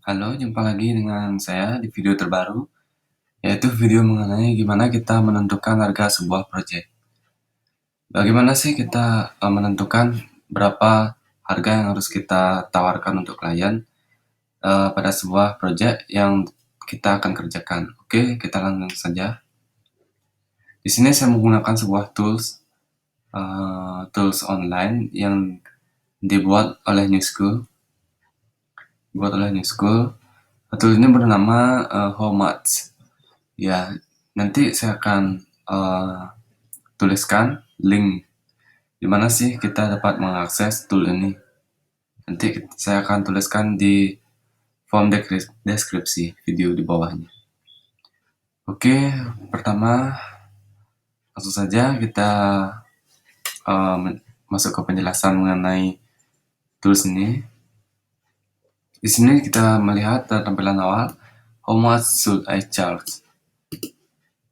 Halo, jumpa lagi dengan saya di video terbaru, yaitu video mengenai gimana kita menentukan harga sebuah proyek. Bagaimana sih kita menentukan berapa harga yang harus kita tawarkan untuk klien pada sebuah proyek yang kita akan kerjakan. Oke, kita langsung saja. Di sini saya menggunakan sebuah tools online yang dibuat oleh New School. Tools ini bernama How Much. Ya, nanti saya akan tuliskan link di mana sih kita dapat mengakses tool ini. Nanti saya akan tuliskan di form deskripsi video di bawahnya. Oke, pertama langsung saja kita masuk ke penjelasan mengenai tools ini. Di sini kita melihat tampilan awal, how much should I charge?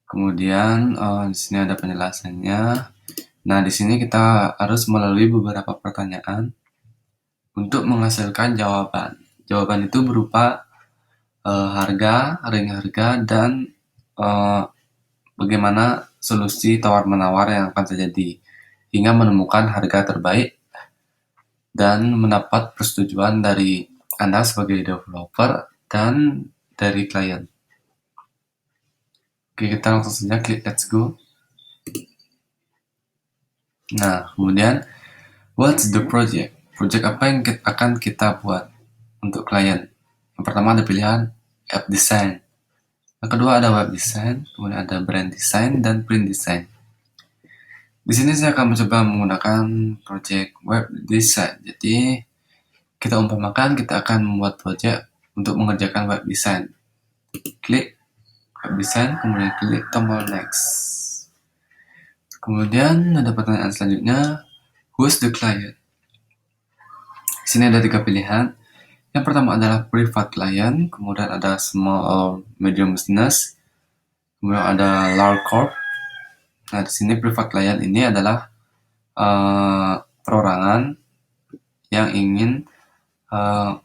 Kemudian di sini ada penjelasannya. Nah, di sini kita harus melalui beberapa pertanyaan untuk menghasilkan jawaban. Jawaban itu berupa harga, ring harga, dan bagaimana solusi tawar-menawar yang akan terjadi hingga menemukan harga terbaik dan mendapat persetujuan dari Anda sebagai developer dan dari klien. Oke, kita langsung saja klik let's go. Nah, kemudian what's the project? Project apa yang akan kita buat untuk klien? Yang pertama ada pilihan app design. Yang kedua ada web design, kemudian ada brand design dan print design. Di sini saya akan mencoba menggunakan project web design. Jadi kita umpamakan kita akan membuat project untuk mengerjakan web design. Klik web design, kemudian klik tombol next. Kemudian ada pertanyaan selanjutnya, who's the client? Di sini ada 3 pilihan. Yang pertama adalah private client, kemudian ada small or medium business, kemudian ada large corp. Nah, di sini private client ini adalah perorangan yang ingin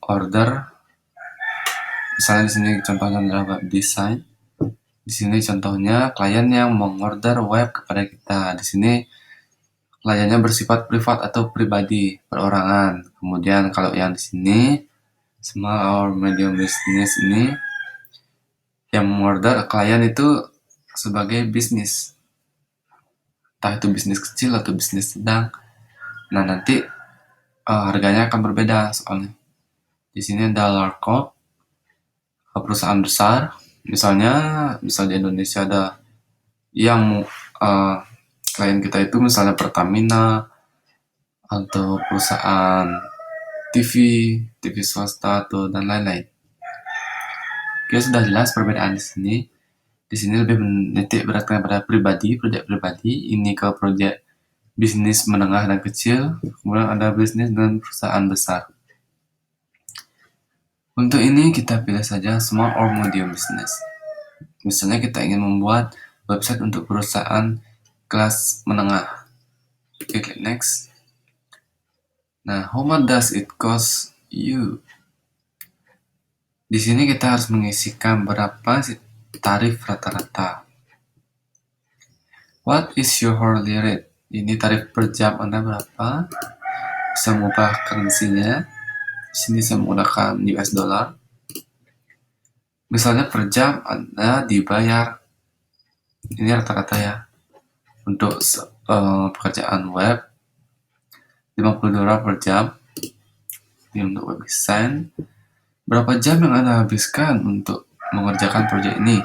order. Misalnya di sini contohnya adalah web design. Di sini contohnya klien yang mengorder web kepada kita. Di sini kliennya bersifat privat atau pribadi, perorangan. Kemudian kalau yang di sini small or medium business ini yang mengorder klien itu sebagai bisnis. Entah itu bisnis kecil atau bisnis sedang. Nah, nanti harganya akan berbeda soalnya. Di sini ada large corp, perusahaan besar. Misalnya di Indonesia ada yang klien kita itu misalnya Pertamina atau perusahaan TV swasta atau dan lain-lain. Oke, sudah jelas perbedaan di sini. Di sini lebih menitik beratkan pada proyek pribadi. Ini ke proyek bisnis menengah dan kecil. Kemudian ada bisnis dan perusahaan besar. Untuk ini kita pilih saja small or medium business. Misalnya kita ingin membuat website untuk perusahaan kelas menengah. Oke, klik next. Nah, how much does it cost you? Di sini kita harus mengisikan berapa tarif rata-rata. What is your hourly rate? Ini tarif per jam Anda berapa? Bisa mengubah currency-nya. Di sini saya menggunakan US dollar. Misalnya per jam Anda dibayar, ini rata-rata ya, untuk pekerjaan web $50 per jam. Ini untuk web design. Berapa jam yang Anda habiskan untuk mengerjakan proyek ini?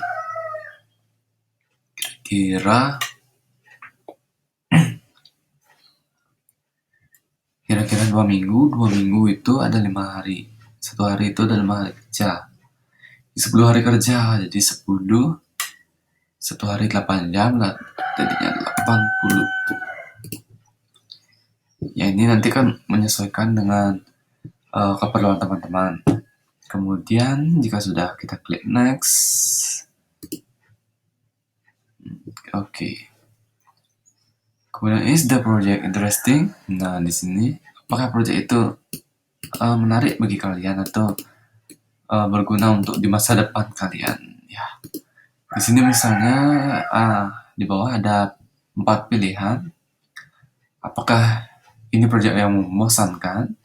Kira-kira 2 minggu. 2 minggu itu ada 5 hari. 1 hari itu ada 5 hari kerja. 10 hari kerja, jadi 10. 1 hari 8 jam, jadinya 80. Ya, ini nanti kan menyesuaikan dengan keperluan teman-teman. Kemudian jika sudah, kita klik next. Oke. Kemudian is the project interesting? Nah, di sini apakah proyek itu menarik bagi kalian atau berguna untuk di masa depan kalian. Ya, di sini misalnya di bawah ada 4 pilihan. Apakah ini proyek yang membosankan,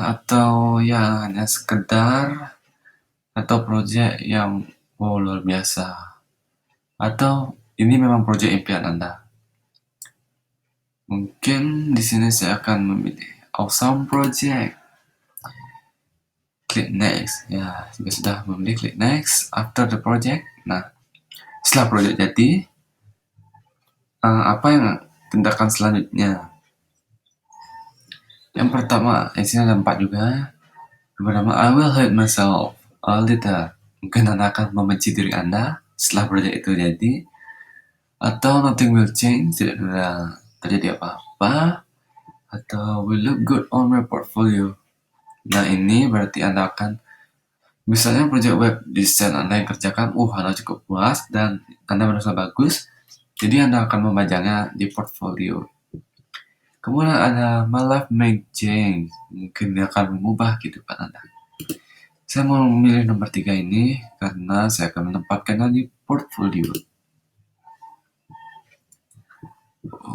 atau ya hanya sekedar, atau proyek yang luar biasa, atau ini memang proyek impian Anda. Mungkin di sini saya akan memilih awesome project. Klik next. Ya, jika sudah memilih, klik next after the project. Nah, setelah proyek jadi, apa yang tindakan selanjutnya? Yang pertama, di sini ada 4 juga. Yang pertama, I will hate myself a little. Mungkin Anda akan membenci diri Anda setelah proyek itu jadi. Atau nothing will change, tidak ada terjadi apa-apa. Atau will look good on my portfolio. Nah, ini berarti Anda akan, misalnya proyek web design Anda yang kerjakan, Anda cukup puas dan Anda merasa bagus, jadi Anda akan memajangnya di portfolio. Kemudian ada my life may change, mungkin dia akan mengubah kehidupan Anda. Saya mau memilih nomor 3 ini karena saya akan menempatkannya di portfolio.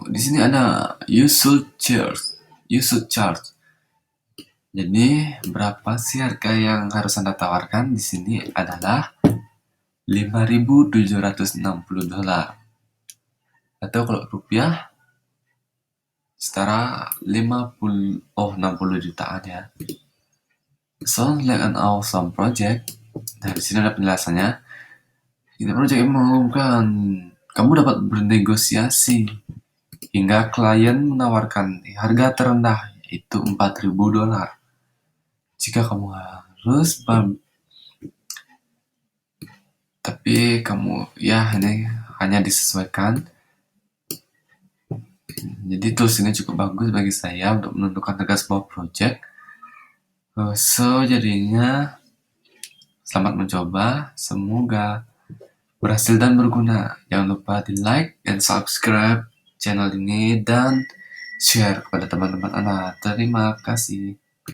Di sini ada you should charge. Jadi berapa sih harga yang harus Anda tawarkan? Di sini adalah $5.760. Atau kalau rupiah setara 60 jutaan ya. Sounds like an awesome project. Nah, di sini ada penjelasannya. Ini project yang mengumumkan kamu dapat bernegosiasi hingga klien menawarkan harga terendah, yaitu $4.000. Jika kamu harus tapi kamu ini hanya disesuaikan. Jadi tools ini cukup bagus bagi saya untuk menentukan harga sebuah project. So jadinya selamat mencoba, semoga berhasil dan berguna. Jangan lupa di like dan subscribe channel ini dan share kepada teman-teman Anda. Terima kasih.